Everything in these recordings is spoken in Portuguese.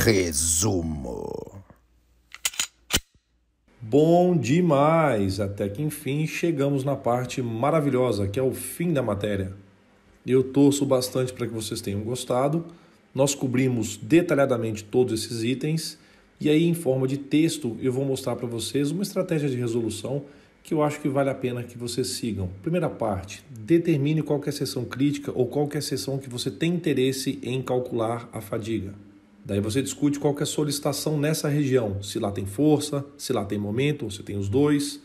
Resumo. Bom demais! Até que enfim chegamos na parte maravilhosa, que é o fim da matéria. Eu torço bastante para que vocês tenham gostado. Nós cobrimos detalhadamente todos esses itens e aí em forma de texto eu vou mostrar para vocês uma estratégia de resolução que eu acho que vale a pena que vocês sigam. Primeira parte, determine qual que é a seção crítica ou qual que é a seção que você tem interesse em calcular a fadiga. Daí você discute qual que é a solicitação nessa região, se lá tem força, se lá tem momento, ou se tem os dois.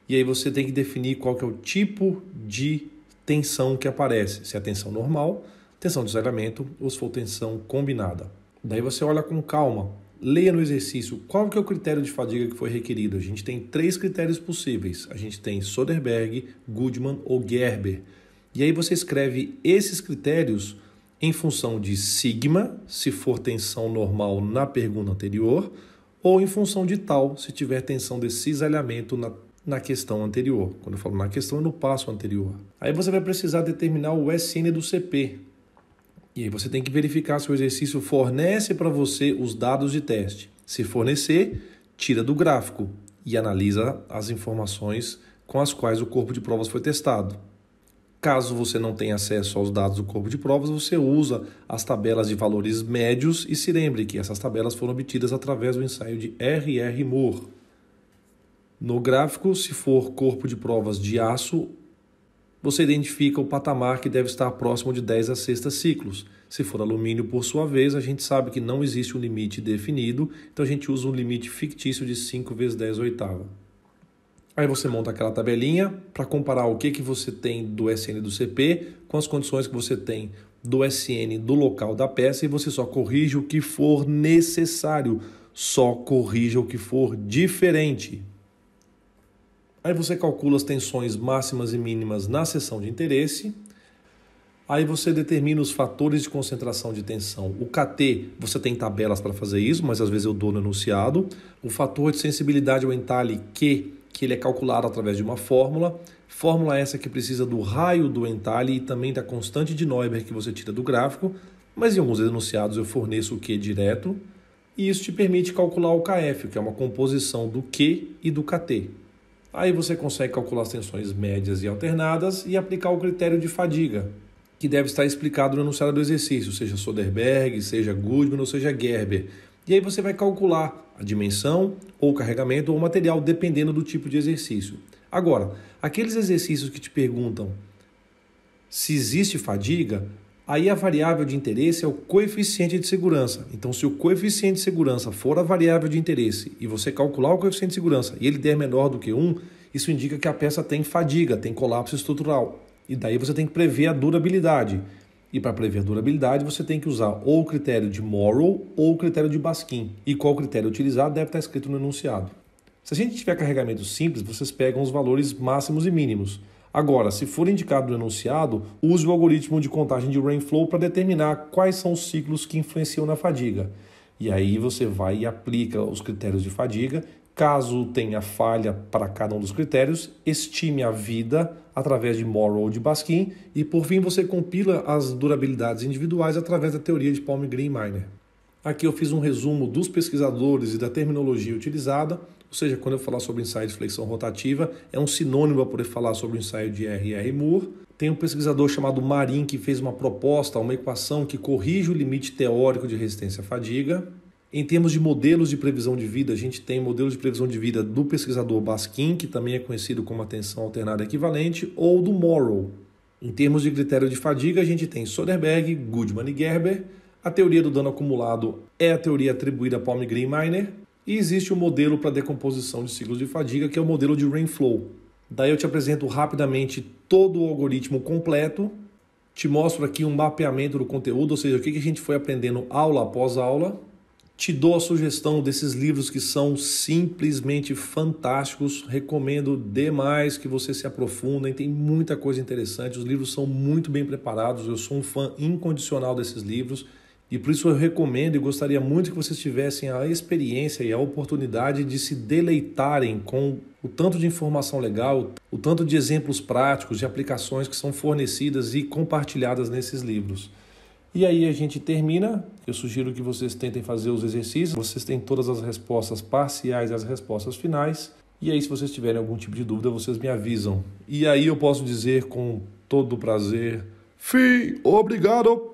E aí você tem que definir qual que é o tipo de tensão que aparece, se é tensão normal, tensão de isolamento ou se for tensão combinada. Daí você olha com calma, leia no exercício qual que é o critério de fadiga que foi requerido. A gente tem 3 critérios possíveis. A gente tem Soderberg, Goodman ou Gerber. E aí você escreve esses critérios em função de sigma, se for tensão normal na pergunta anterior, ou em função de tal, se tiver tensão de cisalhamento na questão anterior. Quando eu falo na questão, é no passo anterior. Aí você vai precisar determinar o SN do CP. E aí você tem que verificar se o exercício fornece para você os dados de teste. Se fornecer, tira do gráfico e analisa as informações com as quais o corpo de provas foi testado. Caso você não tenha acesso aos dados do corpo de provas, você usa as tabelas de valores médios e se lembre que essas tabelas foram obtidas através do ensaio de R.R. Moore. No gráfico, se for corpo de provas de aço, você identifica o patamar que deve estar próximo de 10 a sexta ciclos. Se for alumínio, por sua vez, a gente sabe que não existe um limite definido, então a gente usa um limite fictício de 5 vezes 10 oitava. Aí você monta aquela tabelinha para comparar o que você tem do SN do CP com as condições que você tem do SN do local da peça e você só corrige o que for necessário, só corrija o que for diferente. Aí você calcula as tensões máximas e mínimas na seção de interesse. Aí você determina os fatores de concentração de tensão. O KT, você tem tabelas para fazer isso, mas às vezes eu dou no enunciado. O fator de sensibilidade ao entalhe Q, que ele é calculado através de uma fórmula. Fórmula essa que precisa do raio do entalhe e também da constante de Neuberg que você tira do gráfico, mas em alguns enunciados eu forneço o Q direto. E isso te permite calcular o KF, que é uma composição do Q e do KT. Aí você consegue calcular as tensões médias e alternadas e aplicar o critério de fadiga, que deve estar explicado no enunciado do exercício, seja Soderberg, seja Goodman ou seja Gerber. E aí você vai calcular a dimensão ou carregamento ou material, dependendo do tipo de exercício. Agora, aqueles exercícios que te perguntam se existe fadiga, aí a variável de interesse é o coeficiente de segurança. Então, se o coeficiente de segurança for a variável de interesse e você calcular o coeficiente de segurança e ele der menor do que 1, isso indica que a peça tem fadiga, tem colapso estrutural. E daí você tem que prever a durabilidade. E para prever a durabilidade, você tem que usar ou o critério de Morrow ou o critério de Baskin. E qual critério utilizado deve estar escrito no enunciado. Se a gente tiver carregamento simples, vocês pegam os valores máximos e mínimos. Agora, se for indicado no enunciado, use o algoritmo de contagem de Rainflow para determinar quais são os ciclos que influenciam na fadiga. E aí você vai e aplica os critérios de fadiga. Caso tenha falha para cada um dos critérios, estime a vida através de Morrow ou de Baskin e, por fim, você compila as durabilidades individuais através da teoria de Palmgren e Miner. Aqui eu fiz um resumo dos pesquisadores e da terminologia utilizada, ou seja, quando eu falar sobre ensaio de flexão rotativa, é um sinônimo para poder falar sobre o ensaio de R.R. Moore. Tem um pesquisador chamado Marin que fez uma proposta, uma equação que corrige o limite teórico de resistência à fadiga. Em termos de modelos de previsão de vida, a gente tem modelo de previsão de vida do pesquisador Baskin, que também é conhecido como a tensão alternada equivalente, ou do Morrow. Em termos de critério de fadiga, a gente tem Soderberg, Goodman e Gerber. A teoria do dano acumulado é a teoria atribuída a Palmgren e Miner. E existe um modelo para decomposição de ciclos de fadiga, que é o modelo de Rainflow. Daí eu te apresento rapidamente todo o algoritmo completo, te mostro aqui um mapeamento do conteúdo, ou seja, o que a gente foi aprendendo aula após aula. Te dou a sugestão desses livros que são simplesmente fantásticos. Recomendo demais que você se aprofundem. Tem muita coisa interessante. Os livros são muito bem preparados. Eu sou um fã incondicional desses livros. E por isso eu recomendo e gostaria muito que vocês tivessem a experiência e a oportunidade de se deleitarem com o tanto de informação legal, o tanto de exemplos práticos, de aplicações que são fornecidas e compartilhadas nesses livros. E aí a gente termina. Eu sugiro que vocês tentem fazer os exercícios. Vocês têm todas as respostas parciais e as respostas finais. E aí, se vocês tiverem algum tipo de dúvida, vocês me avisam. E aí eu posso dizer com todo prazer: Fim, obrigado!